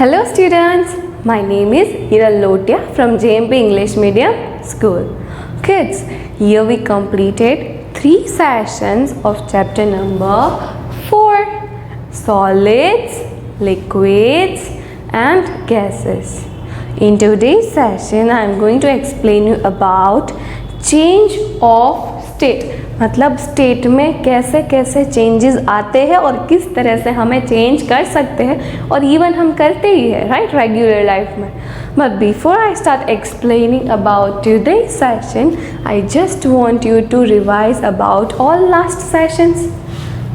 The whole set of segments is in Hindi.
Hello students, my name is Hiral Lotia from JMP English Medium School. Kids, here we completed 3 sessions of chapter number 4, solids, liquids and gases. In today's session, I am going to explain you about change of state. मतलब स्टेट में कैसे कैसे चेंजेस आते हैं और किस तरह से हमें चेंज कर सकते हैं और इवन हम करते ही हैं राइट रेगुलर लाइफ में. But before I start explaining about today's session I just want you to revise about all last sessions.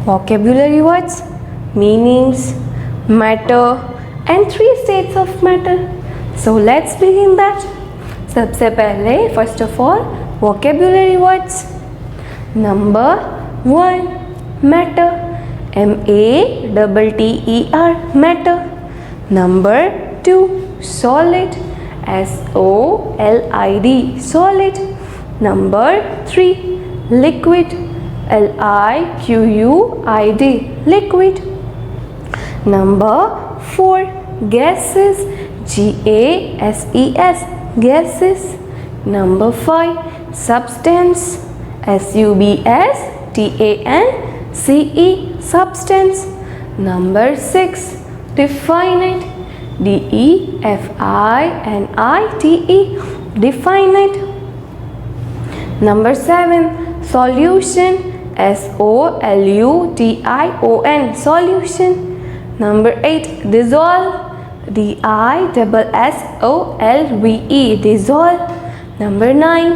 Vocabulary words, meanings, matter and 3 states of matter. So let's begin that. सबसे पहले first of all vocabulary words. Number 1, matter, M-A-T-T-E-R, matter. Number 2, solid, S-O-L-I-D, solid. Number 3, liquid, L-I-Q-U-I-D, liquid. Number 4, gases, G-A-S-E-S, gases. Number 5, substance, S-U-B-S-T-A-N-C-E, substance. Number 6, definite, D-E-F-I-N-I-T-E, definite. Number 7, solution, S-O-L-U-T-I-O-N, solution. Number 8, dissolve, D-I-S-S-O-L-V-E, dissolve. Number 9,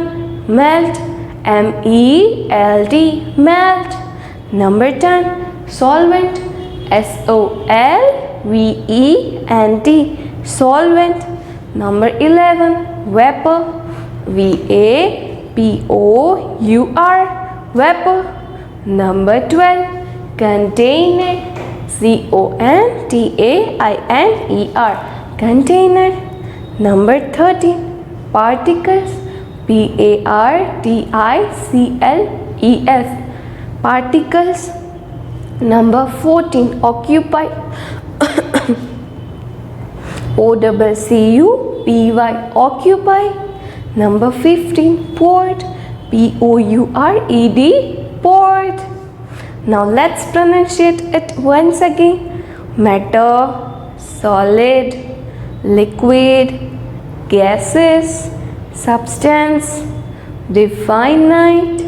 melt, M-E-L-T, melt. Number 10, solvent, S-O-L-V-E-N-T, solvent. Number 11, vapor, V-A-P-O-U-R, vapor. Number 12, container, C-O-N-T-A-I-N-E-R, container. Number 13, particles, P-A-R-T-I-C-L-E-S, particles. Number 14, occupy, O-C-C-U-P-Y, occupy. Number 15, port, P-O-U-R-E-D, port. Now let's pronunciate it once again. Matter, solid, liquid, gases, substance, definite,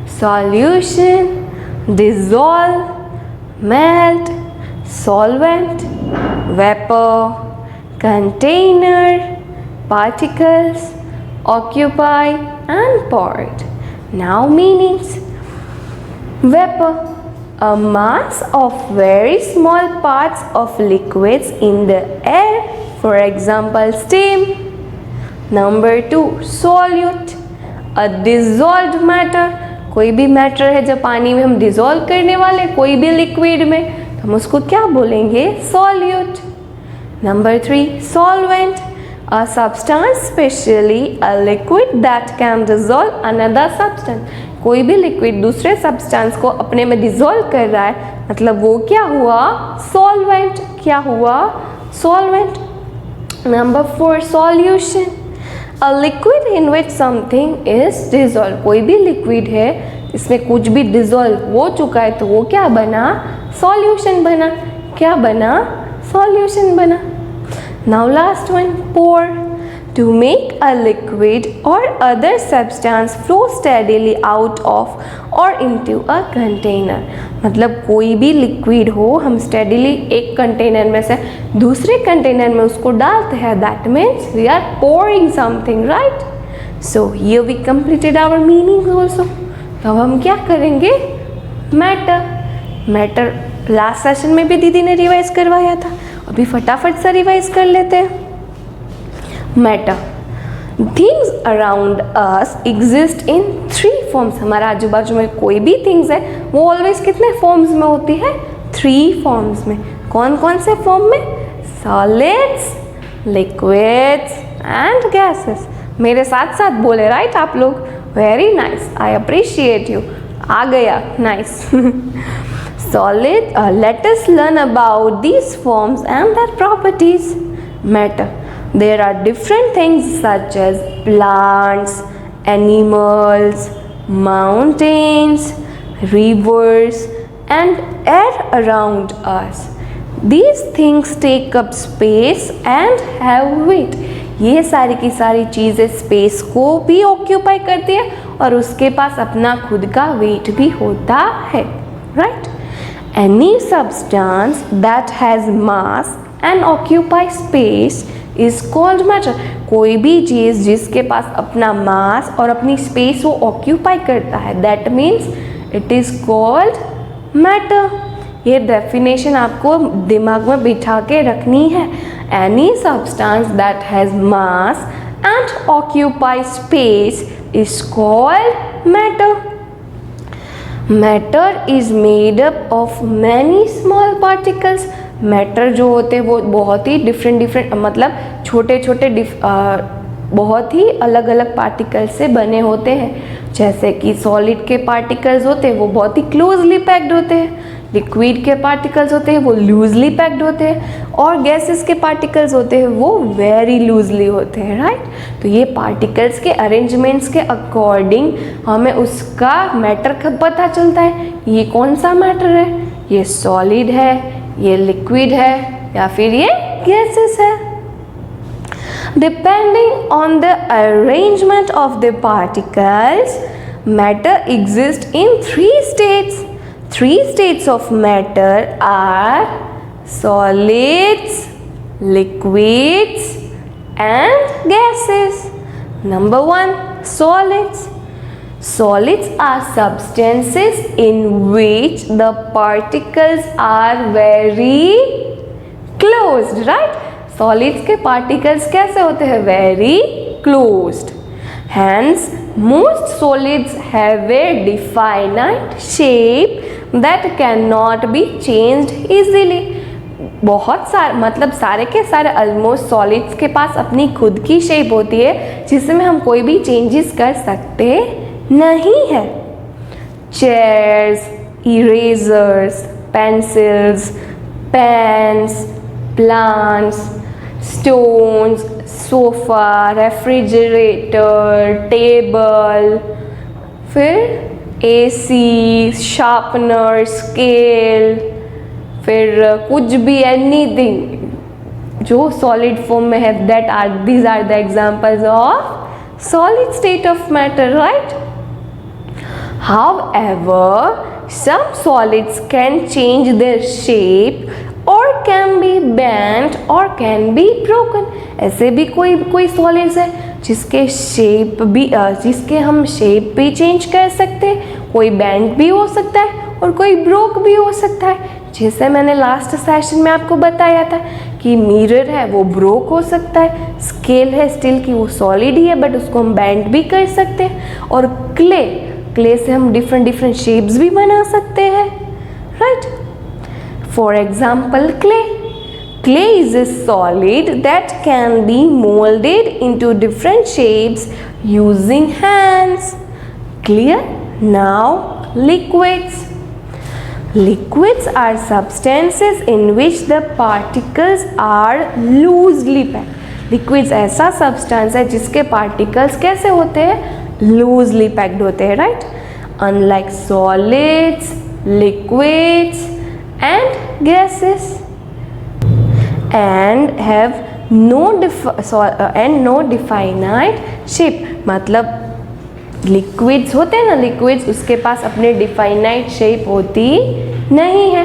solution, dissolve, melt, solvent, vapor, container, particles, occupy and port. Now meanings. Vapor, a mass of very small parts of liquids in the air, for example steam. Number 2, solute, a dissolved matter, कोई भी मैटर है जब पानी में हम डिजोल्व करने वाले कोई भी लिक्विड में तो हम उसको क्या बोलेंगे, solute. Number 3, solvent, a substance, specially a liquid that can dissolve another substance. कोई भी लिक्विड दूसरे सब्सटेंस को अपने में डिजोल्व कर रहा है मतलब वो क्या हुआ, सॉल्वेंट. क्या हुआ, solvent. Number 4, solution, a liquid in which something is dissolved. कोई भी लिक्विड है इसमें कुछ भी डिजोल्व हो चुका है तो वो क्या बना, सॉल्यूशन बना. क्या बना, सॉल्यूशन बना. Now last one, pour, to make a liquid or other substance flow steadily out of or into a container. मतलब कोई भी लिक्विड हो हम स्टेडीली एक कंटेनर में से दूसरे कंटेनर में उसको डालते हैं. That means we are pouring something, right? So here we completed our meanings also. तो अब हम क्या करेंगे, मैटर. मैटर लास्ट सेशन में भी दीदी ने रिवाइज करवाया था, अभी फटाफट से रिवाइज कर लेते हैं. Matter, things around us exist in 3 forms. हमारे आजू बाजू में कोई भी थिंग्स है वो ऑलवेज कितने फॉर्म्स में होती है, 3 फॉर्म्स में. कौन कौन से फॉर्म में, सॉलिड्स, लिक्विड्स एंड गैसेस. मेरे साथ साथ बोले राइट आप लोग, very nice, I appreciate you. आ गया, nice. Solid, let us learn about these forms and their properties. matter. There are different things such as plants, animals, mountains, rivers, and air around us. These things take up space and have weight. ये सारी की सारी चीज़ें स्पेस को भी ऑक्यूपाई करती है और उसके पास अपना खुद का वेट भी होता है, right? Any substance that has mass and occupies space is called matter. कोई भी चीज़ जिसके पास अपना मास और अपनी स्पेस वो ऑक्यूपाई करता है, that means it is called matter. ये डेफिनेशन आपको दिमाग में बिठा के रखनी है. Any substance that has mass and occupies space is called matter. Matter is made up of many small particles. Matter जो होते हैं वो बहुत ही डिफरेंट मतलब छोटे छोटे बहुत ही अलग अलग पार्टिकल से बने होते हैं. जैसे कि सॉलिड के पार्टिकल्स होते हैं वो बहुत ही क्लोजली पैक्ड होते हैं, लिक्विड के पार्टिकल्स होते हैं वो लूजली पैक्ड होते हैं, और गैसेस के पार्टिकल्स होते हैं वो वेरी लूजली होते हैं, राइट? तो ये पार्टिकल्स के अरेंजमेंट्स के अकॉर्डिंग हमें उसका मैटर कब पता चलता है, ये कौन सा मैटर है, ये सॉलिड है, ये लिक्विड है, या फिर ये गैसेस है. Depending on the arrangement of the particles, matter exists in three states. Three states of matter are solids, liquids, and gases. Number one, solids. Solids are substances in which the particles are very closed, right? Solids के particles कैसे होते हैं? Very closed. Hence, most solids have a definite shape that cannot be changed easily. बहुत सारे मतलब सारे के सारे ऑलमोस्ट सॉलिड्स के पास अपनी खुद की शेप होती है जिसमें हम कोई भी चेंजेस कर सकते नहीं है. Chairs, erasers, pencils, pens, plants, stones, sofa, refrigerator, table, फिर एसी, शार्पनर, स्केल, फिर कुछ भी एनीथिंग जो सॉलिड फॉर्म में है, these are the examples of solid state of matter, right? However, some solids can change their shape or can be bent or can be broken. ऐसे भी कोई सॉलिड्स है जिसके शेप भी जिसके हम शेप भी चेंज कर सकते हैं, कोई बेंड भी हो सकता है और कोई ब्रोक भी हो सकता है. जैसे मैंने लास्ट सेशन में आपको बताया था कि मिरर है वो ब्रोक हो सकता है, स्केल है स्टील की वो सॉलिड ही है बट उसको हम बेंड भी कर सकते हैं, और क्ले से हम डिफरेंट शेप्स भी बना सकते हैं, right? For example clay is a solid that can be molded into different shapes using hands. Clear? Now liquids. Liquids are substances in which the particles are loosely packed. Liquids ऐसा substance है जिसके particles कैसे होते हैं? Loosely packed होते हैं, right? Unlike solids, liquids and gases, and have no definite shape. मतलब लिक्विड्स होते हैं ना, लिक्विड्स उसके पास अपने डिफाइनाइट शेप होती नहीं है.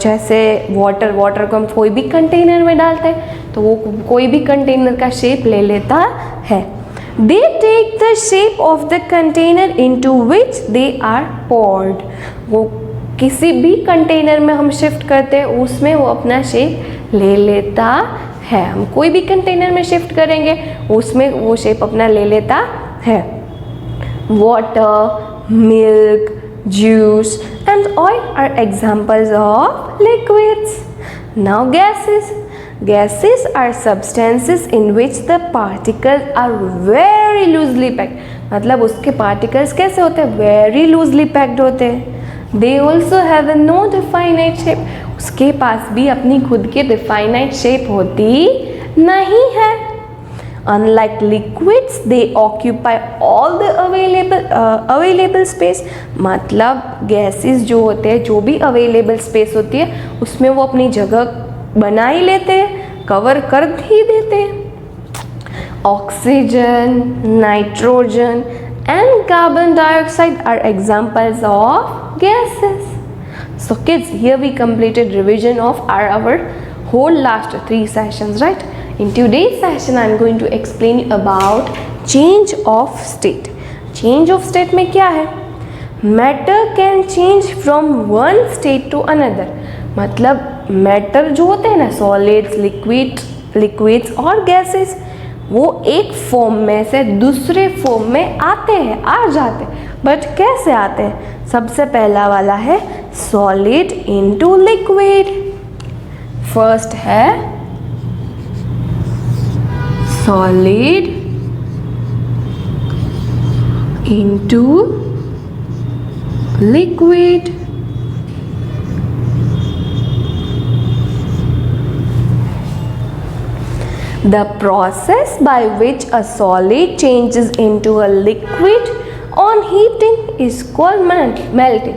जैसे वाटर को हम कोई भी कंटेनर में डालते हैं तो वो कोई भी कंटेनर का शेप ले लेता है. They take the shape of the container into which they are poured. वो किसी भी कंटेनर में हम शिफ्ट करते हैं उसमें वो अपना शेप ले लेता है. हम कोई भी कंटेनर में शिफ्ट करेंगे उसमें वो शेप अपना ले लेता है. Water, milk, juice and oil are examples of liquids. Now gases. Gases are substances in which the particles are very loosely packed. मतलब उसके particles कैसे होते हैं? Very loosely packed होते हैं. They also have a no definite shape. उसके पास भी अपनी खुद की definite shape होती नहीं है। Unlike liquids, they occupy all the available space. मतलब गैसेस जो होते हैं, जो भी अवेलेबल स्पेस होती है उसमें वो अपनी जगह बना ही लेते हैं, कवर कर ही देते हैं। Oxygen, nitrogen and carbon dioxide are examples of gases. So kids, here we completed revision of our whole last 3 sessions, right? In today's session I am going to explain about change of state. Change of state में क्या है? Matter can change from one state to another. मतलब matter जो होते हैं ना, solids, liquids और gases, वो एक फॉर्म में से दूसरे फॉर्म में आते हैं, आ जाते हैं। बट कैसे आते हैं? सबसे पहला वाला है सॉलिड इनटू लिक्विड। फर्स्ट है solid into liquid. The process by which a solid changes into a liquid on heating is called melting.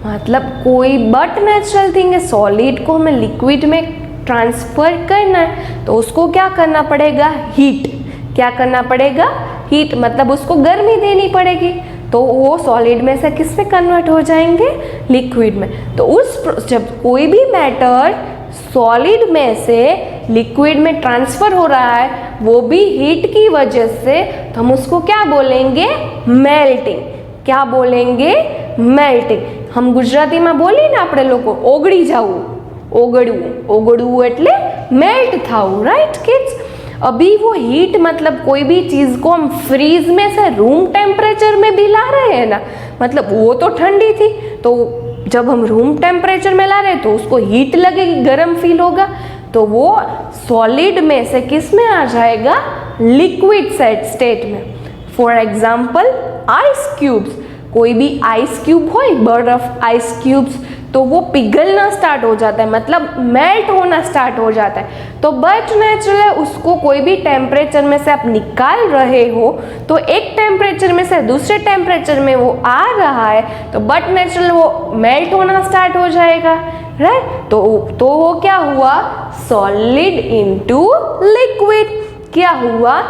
मतलब कोई बट नेचुरल थिंग है, सॉलिड को हमें लिक्विड में ट्रांसफर करना है तो उसको क्या करना पड़ेगा? हीट। क्या करना पड़ेगा? हीट। मतलब उसको गर्मी देनी पड़ेगी तो वो सॉलिड में से किस में कन्वर्ट हो जाएंगे? लिक्विड में। तो जब कोई भी मैटर सॉलिड में से लिक्विड में ट्रांसफर हो रहा है, वो भी हीट की वजह से, तो हम उसको क्या बोलेंगे? मेल्टिंग। क्या बोलेंगे? मेल्टिंग। हम गुजराती में बोली ना આપણે લોકો ઓગળી જાવું, ઓગળવું એટલે मेल्ट થાવું, राइट किड्स? अभी वो हीट मतलब कोई भी चीज़ को हम फ्रीज में से रूम टेम्परेचर में भी ला रहे हैं ना, मतलब वो तो ठंडी थी, तो जब हम रूम टेम्परेचर में ला रहे हैं तो उसको हीट लगेगी, गर्म फील होगा, तो वो सॉलिड में से किस में आ जाएगा? लिक्विड स्टेट में। फॉर एग्जाम्पल आइस क्यूब्स, कोई भी आइस क्यूब हो, बर्फ आइस क्यूब्स, तो वो पिघलना स्टार्ट हो जाता है, मतलब मेल्ट होना स्टार्ट हो जाता है। तो बट नेचुरल है, उसको कोई भी टेम्परेचर में से आप निकाल रहे हो तो एक टेम्परेचर में से दूसरे टेम्परेचर में वो आ रहा है, तो बट नेचुरल वो मेल्ट होना स्टार्ट हो जाएगा, राइट? तो वो क्या हुआ? Solid into liquid. क्या हुआ?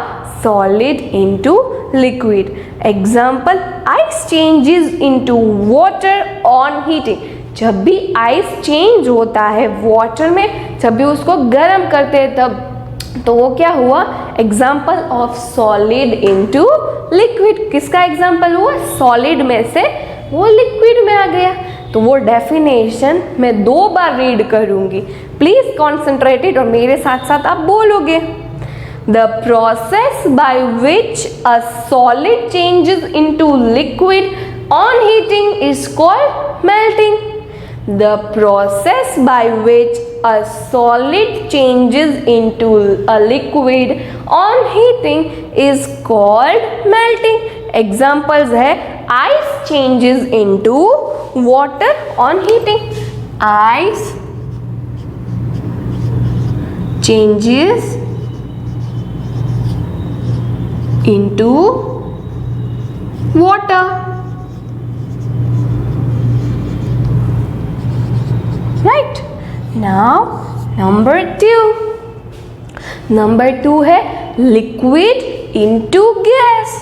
Solid into liquid. Example, ice changes into water on heating. जब भी आइस चेंज होता है वाटर में, जब भी उसको गर्म करते हैं तब, तो वो क्या हुआ? Example of solid into liquid. किसका एग्जाम्पल हुआ? सॉलिड में से वो लिक्विड में आ गया। तो वो डेफिनेशन मैं 2 बार रीड करूंगी, प्लीज कॉन्सेंट्रेटेड, और मेरे साथ साथ आप बोलोगे। The process by which a solid changes into liquid on heating is called melting. The process by which a solid changes into a liquid on heating is called melting. Examples है ice changes into water on heating. Ice changes into water. Right? Now number 2. Number 2 है liquid into gas.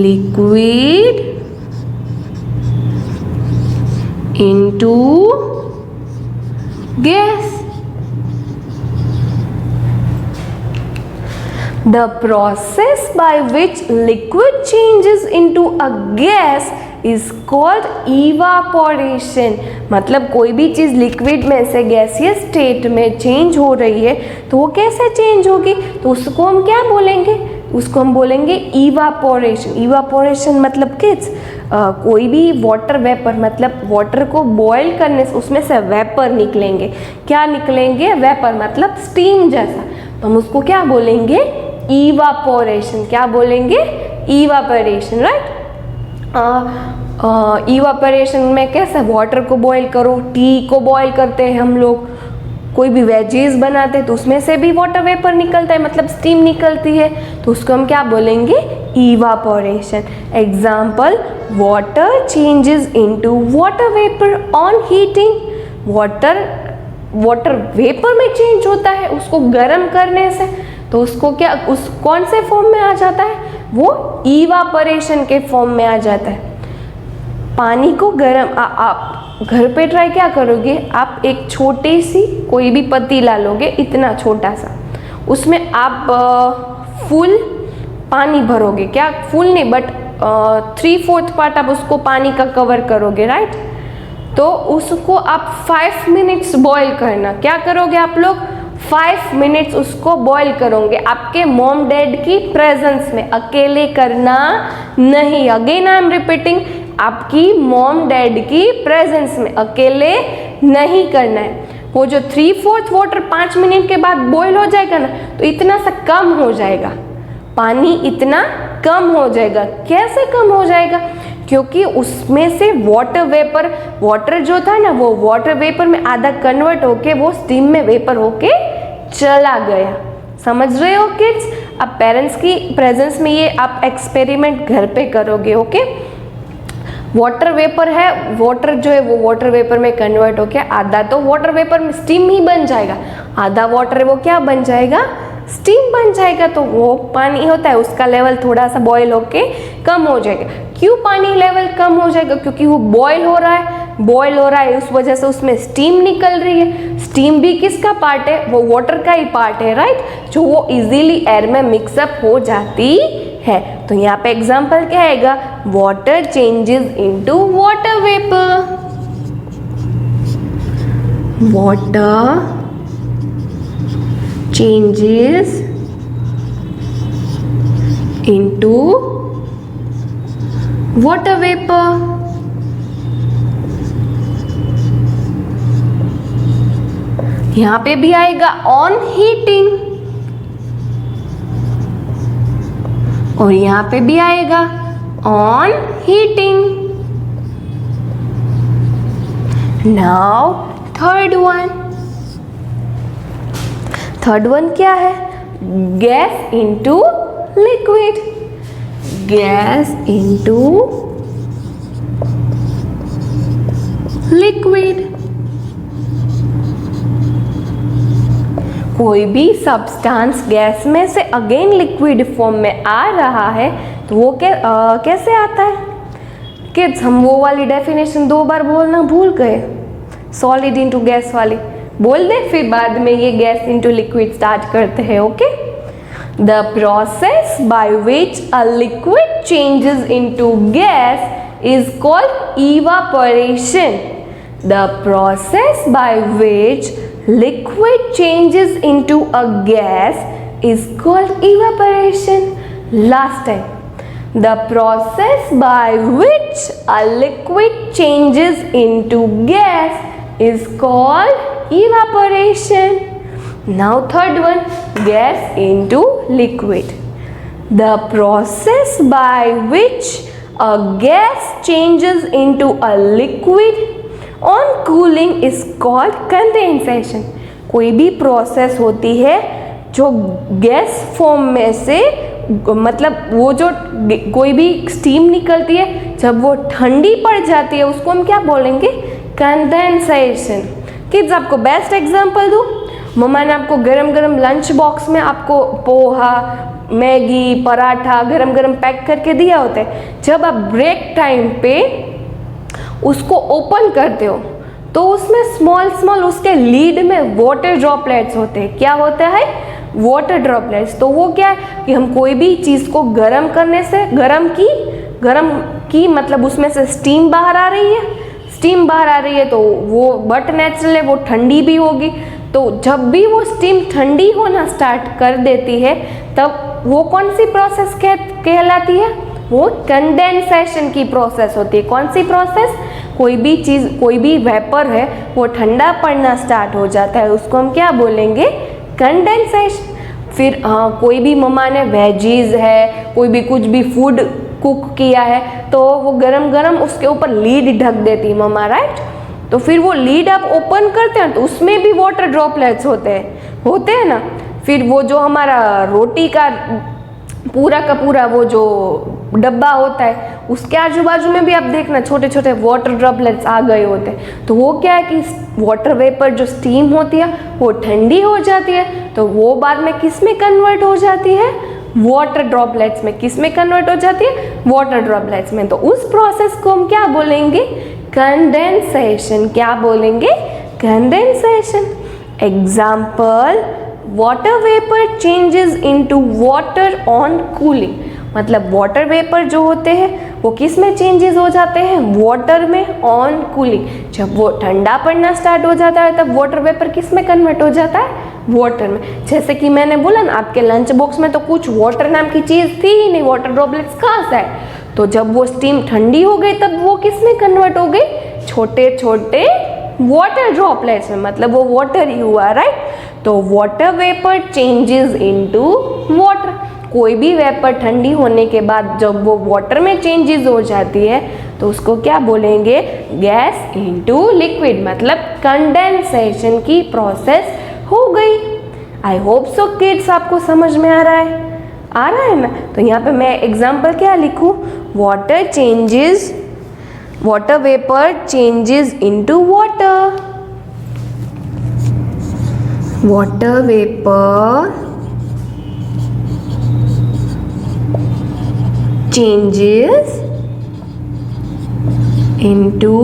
Liquid into gas. The process by which liquid changes into a gas is called evaporation. मतलब कोई भी चीज़ लिक्विड में से गैसियस स्टेट में चेंज हो रही है तो वो कैसे चेंज होगी? तो उसको हम क्या बोलेंगे? उसको हम बोलेंगे इवापोरेशन। इवापोरेशन मतलब किड्स कोई भी वाटर वेपर, मतलब वाटर को बॉयल करने से उसमें से वेपर निकलेंगे। क्या निकलेंगे? वेपर मतलब स्टीम जैसा, तो हम उसको क्या बोलेंगे? इवापोरेशन। क्या बोलेंगे? Evaporation, right? इवापोरेशन में कैसे? वाटर को बॉयल करो, टी को बॉयल करते हैं हम लोग, कोई भी वेजीज बनाते हैं तो उसमें से भी वाटर वेपर निकलता है, मतलब स्टीम निकलती है, तो उसको हम क्या बोलेंगे, evaporation. Example, water changes into water vapour on heating. Water vapour में चेंज होता है उसको गर्म करने से, तो उसको क्या, उस कौन से फॉर्म में आ जाता है, वो इवापोरेशन के फॉर्म में आ जाता है। पानी को गर्म, आप घर पे ट्राई क्या करोगे, आप एक छोटी सी कोई भी पतीला लोगे, इतना छोटा सा, उसमें आप फुल पानी भरोगे, क्या फुल नहीं बट 3/4 पार्ट आप उसको पानी का कवर करोगे, राइट। तो उसको आप 5 मिनट्स बॉईल करना, क्या करोगे आप लोग, 5 मिनट्स उसको बॉईल करोगे आपके मॉम डैड की प्रेजेंस में, अकेले करना नहीं। अगेन आई एम रिपीटिंग, आपकी मॉम डैड की प्रेजेंस में, अकेले नहीं करना है। वो जो 3/4 वाटर 5 मिनट के बाद बॉईल हो जाएगा ना, तो इतना सा कम हो जाएगा, पानी इतना कम हो जाएगा। कैसे कम हो जाएगा, क्योंकि उसमें से वाटर जो था ना, वो वाटर वेपर में आधा कन्वर्ट होके वो स्टीम में वेपर होके चला गया। समझ रहे हो किड्स। अब पेरेंट्स की प्रेजेंस में ये आप एक्सपेरिमेंट घर पे करोगे, ओके। वाटर वेपर है, वाटर जो है वो वाटर वेपर में कन्वर्ट होके आधा तो वाटर वेपर में स्टीम ही बन जाएगा, आधा वाटर वो क्या बन जाएगा, स्टीम बन जाएगा। तो वो पानी होता है उसका लेवल थोड़ा सा बॉयल होके कम हो जाएगा। क्यों पानी लेवल कम हो जाएगा, क्योंकि वो बॉयल हो रहा है, उस वजह से उसमें स्टीम निकल रही है। स्टीम भी किसका पार्ट है, वो वाटर का ही पार्ट है, राइट, जो वो इजीली एयर में मिक्सअप हो जाती है। तो यहाँ पे एग्जाम्पल क्या आएगा, water changes into water vapour. Water changes into water vapor। यहां पे भी आएगा ऑन हीटिंग, और यहां पे भी आएगा on heating. Now third one क्या है, gas into liquid. Gas into liquid. कोई भी सब्सटेंस गैस में से अगेन लिक्विड फॉर्म में आ रहा है तो वो कैसे आता है किड्स। हम वो वाली डेफिनेशन 2 बार बोलना भूल गए, सॉलिड इंटू गैस वाली बोल दे, फिर बाद में ये गैस इंटू लिक्विड स्टार्ट करते हैं, okay. The process by which a liquid changes into gas is called evaporation. The process by which liquid changes into a gas is called evaporation. Last time, the process by which a liquid changes into gas is called evaporation. Now third one, gas into liquid. The process by which a gas changes into a liquid on cooling is called condensation. कोई भी प्रोसेस होती है जो गैस फॉर्म में से, मतलब वो जो कोई भी स्टीम निकलती है जब वो ठंडी पड़ जाती है उसको हम क्या बोलेंगे, कंडेंसेशन। किड्स आपको बेस्ट एग्जांपल दूँ, मम्मा ने आपको गरम गरम लंच बॉक्स में आपको पोहा, मैगी, पराठा गरम गरम पैक करके दिया होता है। जब आप ब्रेक टाइम पे उसको ओपन करते हो तो उसमें स्मॉल उसके लीड में वाटर ड्रॉपलेट्स होते हैं। क्या होता है, वाटर ड्रॉपलेट्स। तो वो क्या है कि हम कोई भी चीज़ को गर्म करने से, गर्म की मतलब उसमें से स्टीम बाहर आ रही है, तो वो बट नेचुरल है, वो ठंडी भी होगी। तो जब भी वो स्टीम ठंडी होना स्टार्ट कर देती है तब वो कौन सी प्रोसेस कहलाती है, वो कंडेंसेशन की प्रोसेस होती है। कौन सी प्रोसेस, कोई भी चीज़, कोई भी वेपर है वो ठंडा पड़ना स्टार्ट हो जाता है, उसको हम क्या बोलेंगे, कंडेंसेशन। फिर कोई भी मम्मा ने वेजीज है, कोई भी कुछ भी फूड कुक किया है तो वो गरम गरम उसके ऊपर लीड ढक देती मम्मा, राइट। तो फिर वो लीड आप ओपन करते हैं तो उसमें भी वाटर ड्रॉपलेट्स होते हैं ना। फिर वो जो हमारा रोटी का पूरा वो जो डब्बा होता है उसके आजू बाजू में भी आप देखना छोटे छोटे वाटर ड्रॉपलेट्स आ गए होते हैं। तो वो क्या है कि वाटर वेपर जो स्टीम होती है वो ठंडी हो जाती है, तो वो बाद में किस में कन्वर्ट हो जाती है, वाटर ड्रॉपलेट्स में। किस में कन्वर्ट हो जाती है, वाटर ड्रॉपलेट्स में। तो उस प्रोसेस को हम क्या बोलेंगे, कंडेंसेशन। क्या बोलेंगे, condensation. Example, water vapour changes into water on cooling. मतलब वाटर वेपर जो होते हैं वो किस में चेंजेस हो जाते हैं, वाटर में ऑन कूलिंग। जब वो ठंडा पड़ना स्टार्ट हो जाता है तब वाटर वेपर किस में कन्वर्ट हो जाता है, वाटर में। जैसे कि मैंने बोला ना, आपके लंच बॉक्स में तो कुछ वाटर नाम की चीज़ थी ही नहीं, वाटर ड्रॉपलेट्स कहाँ से आए। तो जब वो स्टीम ठंडी हो गई तब वो किस में कन्वर्ट हो गई, छोटे छोटे वाटर ड्रॉपलेट्स में। मतलब वो वाटर ही हुआ, राइट। तो water vapour changes into water. कोई भी वेपर ठंडी होने के बाद जब वो वाटर में चेंजेस हो जाती है तो उसको क्या बोलेंगे, गैस इनटू लिक्विड। मतलब कंडेंसेशन की प्रोसेस हो गई। आई होप सो किड्स, आपको समझ में आ रहा है ना। तो यहाँ पे मैं एग्जाम्पल क्या लिखूँ, water vapour changes into water. Water vapour changes into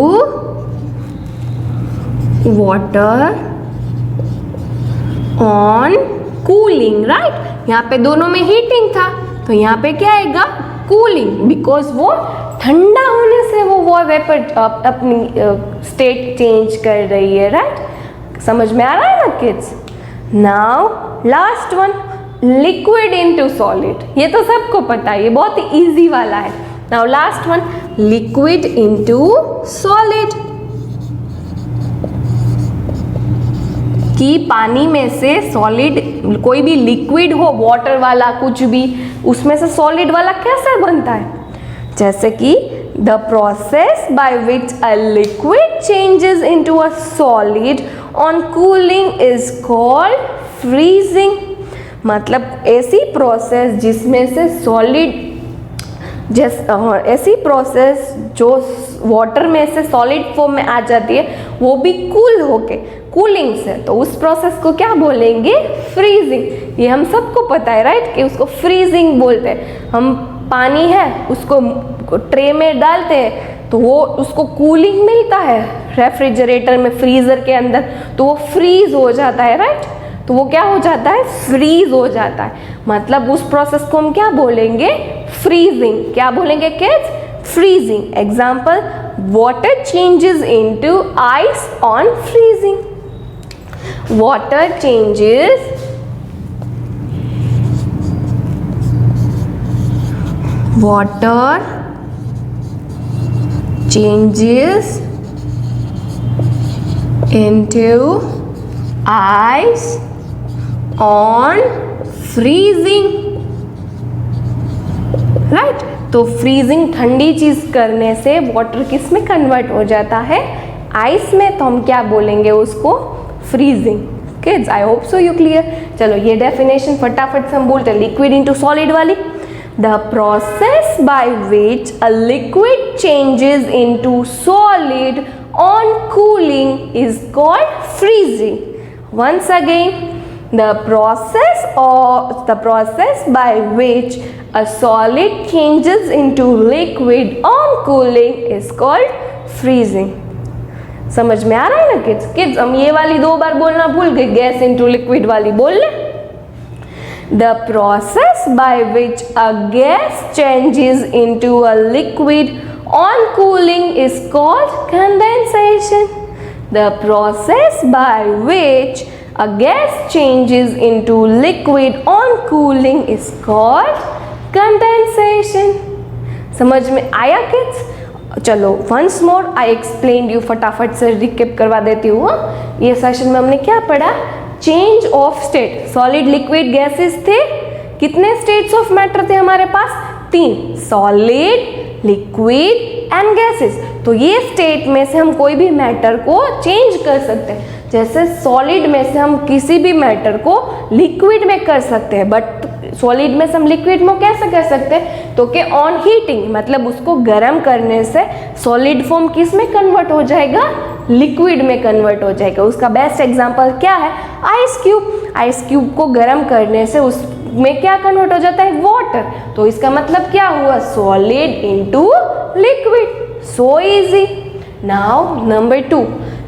water on cooling, right. यहाँ पे दोनों में हीटिंग था तो यहाँ पे क्या आएगा, कूलिंग, बिकॉज वो ठंडा होने से वो वेपर अपनी स्टेट चेंज कर रही है, राइट। समझ में आ रहा है ना kids. Now last one, liquid into solid. ये तो सबको पता है, ये बहुत ही इजी वाला है। Now last one, liquid into solid. कि पानी में से सॉलिड, कोई भी लिक्विड हो, वाटर वाला कुछ भी, उसमें से सॉलिड वाला कैसे बनता है। जैसे कि the process by which a liquid changes into a solid on cooling is called freezing. मतलब ऐसी प्रोसेस जिसमें से सॉलिड, ऐसी प्रोसेस जो वाटर में से सॉलिड फॉर्म में आ जाती है वो भी कूल होके, कूलिंग से, तो उस प्रोसेस को क्या बोलेंगे, फ्रीजिंग। ये हम सबको पता है, राइट, कि उसको फ्रीजिंग बोलते हैं। हम पानी है उसको ट्रे में डालते हैं तो वो उसको कूलिंग मिलता है रेफ्रिजरेटर में, फ्रीजर के अंदर, तो वो फ्रीज हो जाता है, राइट। तो वो क्या हो जाता है, फ्रीज हो जाता है। मतलब उस प्रोसेस को हम क्या बोलेंगे, फ्रीजिंग। क्या बोलेंगे kids, freezing. Example, water changes into ice on freezing. Water changes into ice on freezing, right. तो फ्रीजिंग, ठंडी चीज करने से वाटर किस में कन्वर्ट हो जाता है, आइस में। तो हम क्या बोलेंगे उसको, freezing. Kids, I hope so you clear. चलो ये डेफिनेशन फटाफट से हम बोलते हैं, लिक्विड इनटू सॉलिड वाली। The process by which a liquid changes into solid on cooling is called freezing. Once again, the process by which a solid changes into liquid on cooling is called freezing. समझ में आ रहा है ना किड्स। किड्स, हम ये वाली 2 बार बोलना भूल गए, गैस इनटू लिक्विड वाली बोल ले। The process by which a gas changes into a liquid on cooling is called condensation. The process by which a gas changes into liquid on cooling is called condensation. समझ में आया किड्स। चलो once more I explained you, फटाफट से रिकेप करवा देती हूँ। ये सेशन में हमने क्या पढ़ा, change of state. Solid, liquid, gases थे। कितने स्टेट्स ऑफ मैटर थे हमारे पास, 3, सॉलिड, लिक्विड एंड गैसेस। तो ये स्टेट में से हम कोई भी मैटर को चेंज कर सकते हैं। जैसे सॉलिड में से हम किसी भी मैटर को लिक्विड में कर सकते हैं, बट सॉलिड में से हम लिक्विड में कैसे कर सकते हैं, तो कि ऑन हीटिंग, मतलब उसको गर्म करने से सॉलिड फॉर्म किस में कन्वर्ट हो जाएगा, लिक्विड में कन्वर्ट हो जाएगा। उसका बेस्ट एग्जांपल क्या है, आइस क्यूब। आइस क्यूब को गर्म करने से उसमें क्या कन्वर्ट हो जाता है, वाटर। तो इसका मतलब क्या हुआ, solid into liquid. So easy. Now number 2,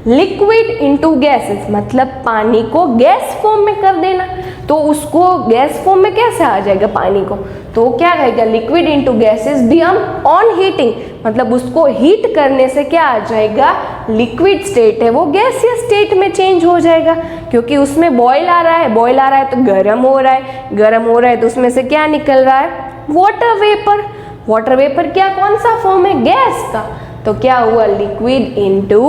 liquid into gases, मतलब पानी को गैस फॉर्म में कर देना। तो उसको गैस फॉर्म में कैसे आ जाएगा पानी को, तो क्या कहेगा, लिक्विड इनटू गैसेस भी हम ऑन हीटिंग, मतलब उसको हीट करने से क्या आ जाएगा, लिक्विड स्टेट है वो गैसियस स्टेट में चेंज हो जाएगा, क्योंकि उसमें बॉयल आ रहा है, बॉयल आ रहा है तो गर्म हो रहा है, गर्म हो रहा है तो उसमें से क्या निकल रहा है, वाटर वेपर। वाटर वेपर क्या, कौन सा फॉर्म है, गैस का। तो क्या हुआ, लिक्विड इनटू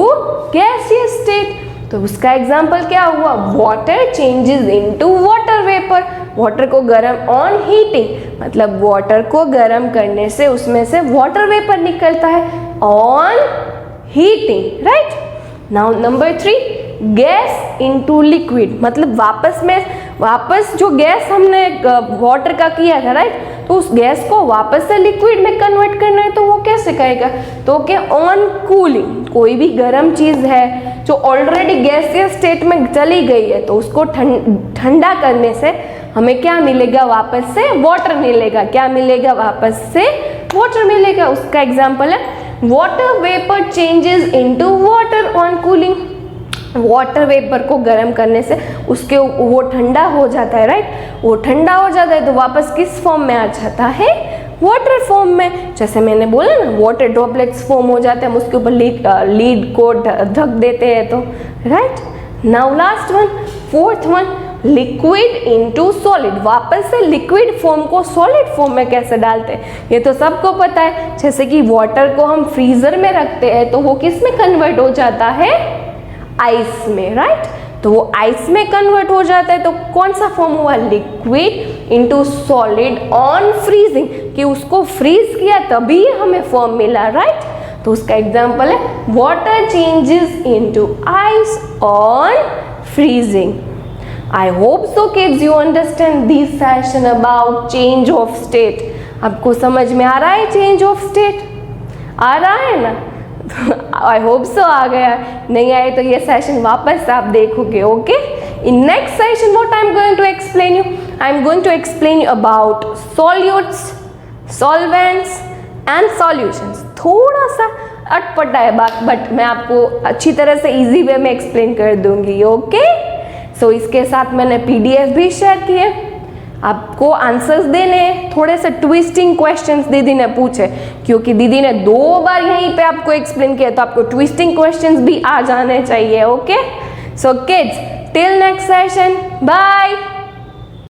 गैसियस स्टेट। तो उसका एग्जांपल क्या हुआ, water changes into water vapour. Water को गर्म ऑन हीटिंग, मतलब वाटर को गर्म करने से उसमें से वाटर वेपर निकलता है on heating, right. Now number 3, gas into liquid, मतलब वापस जो गैस हमने वाटर का किया था, राइट, तो उस गैस को वापस से लिक्विड में कन्वर्ट करना है, तो वो कैसे करेगा, तो कि ऑन कूलिंग। कोई भी गर्म चीज़ है जो ऑलरेडी गैसियस स्टेट में चली गई है, तो उसको ठंडा करने से हमें क्या मिलेगा, वापस से वाटर मिलेगा। क्या मिलेगा, वापस से वाटर मिलेगा। उसका एग्जाम्पल है water vapour changes into water on cooling. Water vapour को गर्म करने से उसके वो ठंडा हो जाता है, राइट, वो ठंडा हो जाता है तो वापस किस फॉर्म में आ जाता है, वाटर फॉर्म में। जैसे मैंने बोला ना, वाटर ड्रॉपलेट्स फॉर्म हो जाते हैं, हम उसके ऊपर लीड को ढक देते हैं, तो right. Now last one, 4th one, liquid into solid. वापस से लिक्विड फॉर्म को सॉलिड फॉर्म में कैसे डालते हैं, ये तो सबको पता है। जैसे कि वाटर को हम फ्रीजर में रखते हैं तो वो किस में कन्वर्ट हो जाता है, आइस में, राइट। तो वो आइस में कन्वर्ट हो जाता है, तो कौन सा फॉर्म हुआ, liquid into solid on freezing, कि उसको फ्रीज किया तभी हमें फॉर्म मिला, राइट। तो उसका एग्जांपल है water changes into ice on freezing. I hope so kids you understand this session about change of state. आपको समझ में आ रहा है change of state? आ रहा है ना? I hope so आ गया। नहीं आए तो ये सेशन वापस आप देखोगे, okay? In next session what I'm going to explain you? I'm going to explain you about solutes, solvents and solutions. थोड़ा सा अटपटा है बात, बट मैं आपको अच्छी तरह से इजी वे में एक्सप्लेन कर दूंगी, ओके? सो इसके साथ मैंने PDF भी शेयर किए, आपको आंसर्स देने, थोड़े से ट्विस्टिंग क्वेश्चंस दीदी ने पूछे, क्योंकि दीदी ने 2 बार यहीं पे आपको एक्सप्लेन किया, तो आपको ट्विस्टिंग क्वेश्चंस भी आ जाने चाहिए, okay? So kids, till next session, bye.